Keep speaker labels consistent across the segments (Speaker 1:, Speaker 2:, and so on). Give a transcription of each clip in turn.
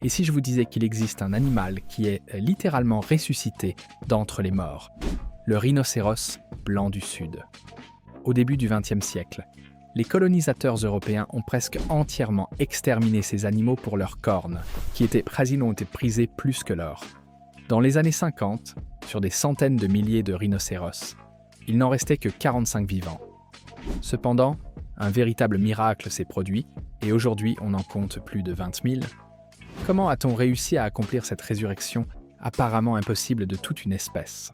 Speaker 1: Et si je vous disais qu'il existe un animal qui est littéralement ressuscité d'entre les morts, le rhinocéros blanc du Sud. Au début du XXe siècle, les colonisateurs européens ont presque entièrement exterminé ces animaux pour leurs cornes, qui étaient prisés plus que l'or. Dans les années 50, sur des centaines de milliers de rhinocéros, il n'en restait que 45 vivants. Cependant, un véritable miracle s'est produit, et aujourd'hui on en compte plus de 20 000. Comment a-t-on réussi à accomplir cette résurrection apparemment impossible de toute une espèce?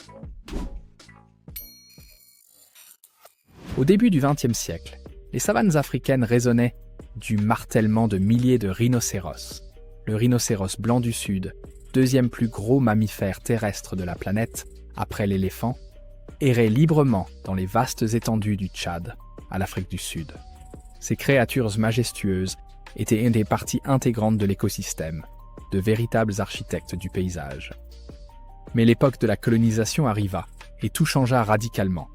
Speaker 1: Au début du XXe siècle, les savanes africaines résonnaient du martèlement de milliers de rhinocéros. Le rhinocéros blanc du Sud, deuxième plus gros mammifère terrestre de la planète, après l'éléphant, errait librement dans les vastes étendues du Tchad, à l'Afrique du Sud. Ces créatures majestueuses étaient une des parties intégrantes de l'écosystème, de véritables architectes du paysage. Mais l'époque de la colonisation arriva, et tout changea radicalement.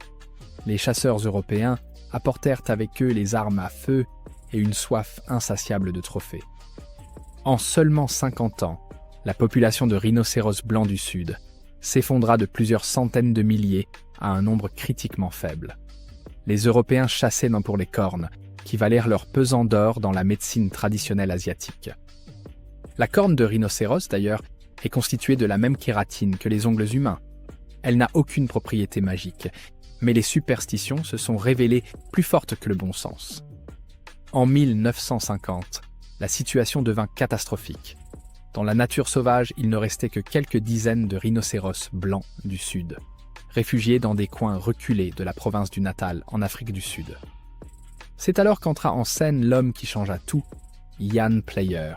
Speaker 1: Les chasseurs européens apportèrent avec eux les armes à feu et une soif insatiable de trophées. En seulement 50 ans, la population de rhinocéros blancs du Sud s'effondra de plusieurs centaines de milliers à un nombre critiquement faible. Les Européens chassaient pour les cornes, qui valèrent leur pesant d'or dans la médecine traditionnelle asiatique. La corne de rhinocéros, d'ailleurs, est constituée de la même kératine que les ongles humains. Elle n'a aucune propriété magique, mais les superstitions se sont révélées plus fortes que le bon sens. En 1950, la situation devint catastrophique. Dans la nature sauvage, il ne restait que quelques dizaines de rhinocéros blancs du Sud, réfugiés dans des coins reculés de la province du Natal en Afrique du Sud. C'est alors qu'entra en scène l'homme qui changea tout, Ian Player.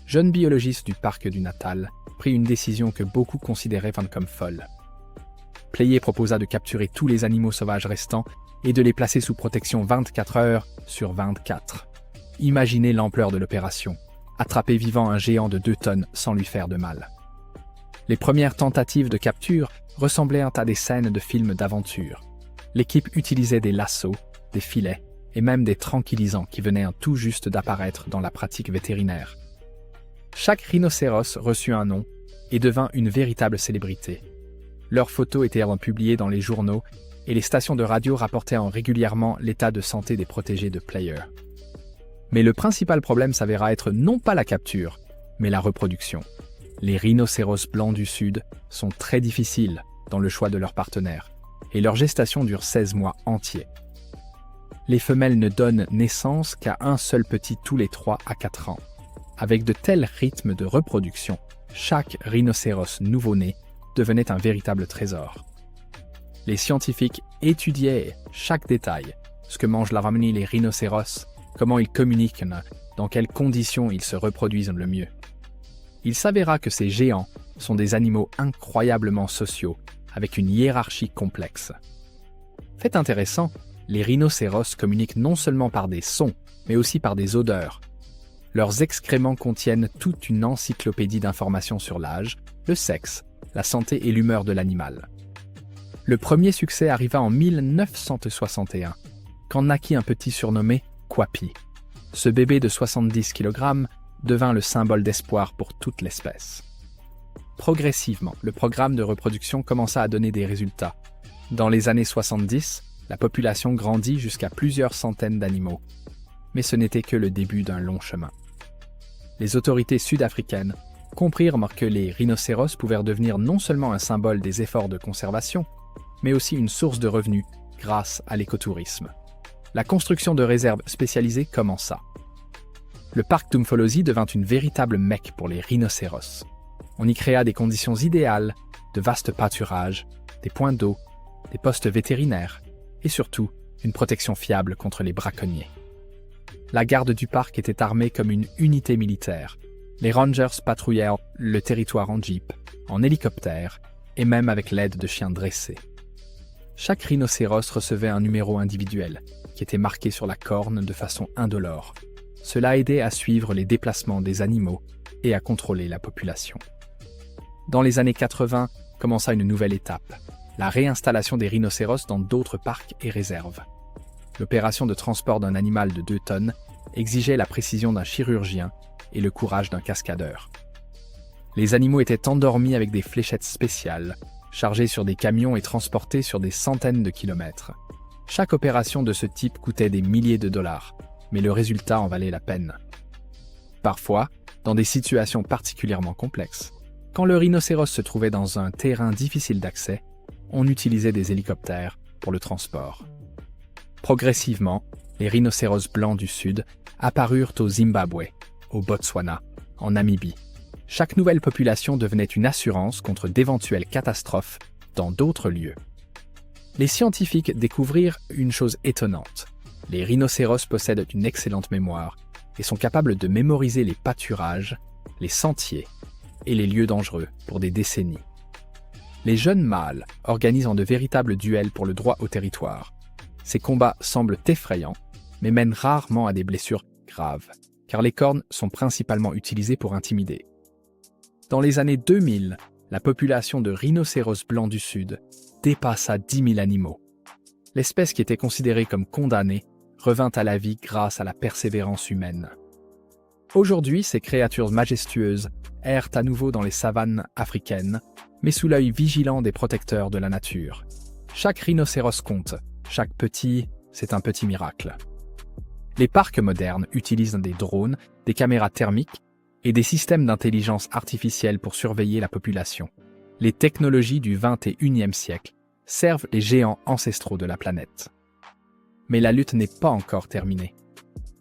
Speaker 1: Jeune biologiste du parc du Natal, prit une décision que beaucoup considéraient comme folle. Player proposa de capturer tous les animaux sauvages restants et de les placer sous protection 24 heures sur 24. Imaginez l'ampleur de l'opération. Attraper vivant un géant de 2 tonnes sans lui faire de mal. Les premières tentatives de capture ressemblaient à des scènes de films d'aventure. L'équipe utilisait des lassos, des filets et même des tranquillisants qui venaient tout juste d'apparaître dans la pratique vétérinaire. Chaque rhinocéros reçut un nom et devint une véritable célébrité. Leurs photos étaient publiées dans les journaux et les stations de radio rapportaient régulièrement l'état de santé des protégés de Player. Mais le principal problème s'avéra être non pas la capture, mais la reproduction. Les rhinocéros blancs du Sud sont très difficiles dans le choix de leurs partenaires, et leur gestation dure 16 mois entiers. Les femelles ne donnent naissance qu'à un seul petit tous les 3 à 4 ans. Avec de tels rythmes de reproduction, chaque rhinocéros nouveau-né devenait un véritable trésor. Les scientifiques étudiaient chaque détail, ce que mangent les rhinocéros, comment ils communiquent, dans quelles conditions ils se reproduisent le mieux. Il s'avéra que ces géants sont des animaux incroyablement sociaux, avec une hiérarchie complexe. Fait intéressant, les rhinocéros communiquent non seulement par des sons, mais aussi par des odeurs. Leurs excréments contiennent toute une encyclopédie d'informations sur l'âge, le sexe, la santé et l'humeur de l'animal. Le premier succès arriva en 1961, quand naquit un petit surnommé Kwapi. Ce bébé de 70 kg devint le symbole d'espoir pour toute l'espèce. Progressivement, le programme de reproduction commença à donner des résultats. Dans les années 70, la population grandit jusqu'à plusieurs centaines d'animaux. Mais ce n'était que le début d'un long chemin. Les autorités sud-africaines comprirent que les rhinocéros pouvaient devenir non seulement un symbole des efforts de conservation, mais aussi une source de revenus grâce à l'écotourisme. La construction de réserves spécialisées commença. Le parc d'Umfolozi devint une véritable mecque pour les rhinocéros. On y créa des conditions idéales, de vastes pâturages, des points d'eau, des postes vétérinaires et surtout une protection fiable contre les braconniers. La garde du parc était armée comme une unité militaire. Les rangers patrouillèrent le territoire en jeep, en hélicoptère et même avec l'aide de chiens dressés. Chaque rhinocéros recevait un numéro individuel qui était marqué sur la corne de façon indolore. Cela aidait à suivre les déplacements des animaux et à contrôler la population. Dans les années 80, commença une nouvelle étape, la réinstallation des rhinocéros dans d'autres parcs et réserves. L'opération de transport d'un animal de 2 tonnes exigeait la précision d'un chirurgien et le courage d'un cascadeur. Les animaux étaient endormis avec des fléchettes spéciales, chargées sur des camions et transportés sur des centaines de kilomètres. Chaque opération de ce type coûtait des milliers de dollars, mais le résultat en valait la peine. Parfois, dans des situations particulièrement complexes, quand le rhinocéros se trouvait dans un terrain difficile d'accès, on utilisait des hélicoptères pour le transport. Progressivement, les rhinocéros blancs du Sud apparurent au Zimbabwe, au Botswana, en Namibie. Chaque nouvelle population devenait une assurance contre d'éventuelles catastrophes dans d'autres lieux. Les scientifiques découvrirent une chose étonnante. Les rhinocéros possèdent une excellente mémoire et sont capables de mémoriser les pâturages, les sentiers et les lieux dangereux pour des décennies. Les jeunes mâles organisent de véritables duels pour le droit au territoire. Ces combats semblent effrayants, mais mènent rarement à des blessures graves, car les cornes sont principalement utilisées pour intimider. Dans les années 2000, la population de rhinocéros blancs du Sud dépassa 10 000 animaux. L'espèce qui était considérée comme condamnée revint à la vie grâce à la persévérance humaine. Aujourd'hui, ces créatures majestueuses errent à nouveau dans les savanes africaines, mais sous l'œil vigilant des protecteurs de la nature. Chaque rhinocéros compte, chaque petit, c'est un petit miracle. Les parcs modernes utilisent des drones, des caméras thermiques et des systèmes d'intelligence artificielle pour surveiller la population. Les technologies du XXIe siècle servent les géants ancestraux de la planète. Mais la lutte n'est pas encore terminée.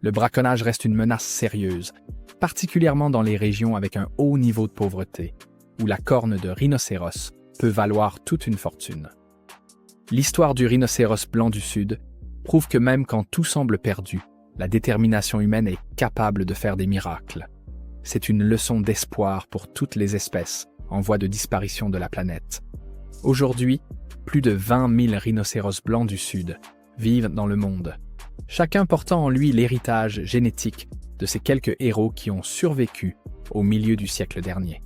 Speaker 1: Le braconnage reste une menace sérieuse, particulièrement dans les régions avec un haut niveau de pauvreté, où la corne de rhinocéros peut valoir toute une fortune. L'histoire du rhinocéros blanc du Sud prouve que même quand tout semble perdu, la détermination humaine est capable de faire des miracles. C'est une leçon d'espoir pour toutes les espèces en voie de disparition de la planète. Aujourd'hui, plus de 20 000 rhinocéros blancs du Sud vivent dans le monde, chacun portant en lui l'héritage génétique de ces quelques héros qui ont survécu au milieu du siècle dernier.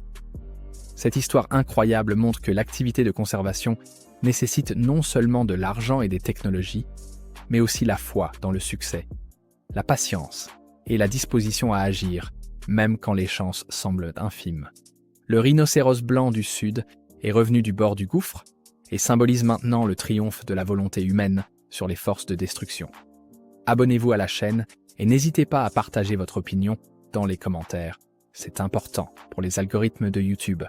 Speaker 1: Cette histoire incroyable montre que l'activité de conservation nécessite non seulement de l'argent et des technologies, mais aussi la foi dans le succès, la patience et la disposition à agir, même quand les chances semblent infimes. Le rhinocéros blanc du Sud est revenu du bord du gouffre et symbolise maintenant le triomphe de la volonté humaine sur les forces de destruction. Abonnez-vous à la chaîne et n'hésitez pas à partager votre opinion dans les commentaires. C'est important pour les algorithmes de YouTube.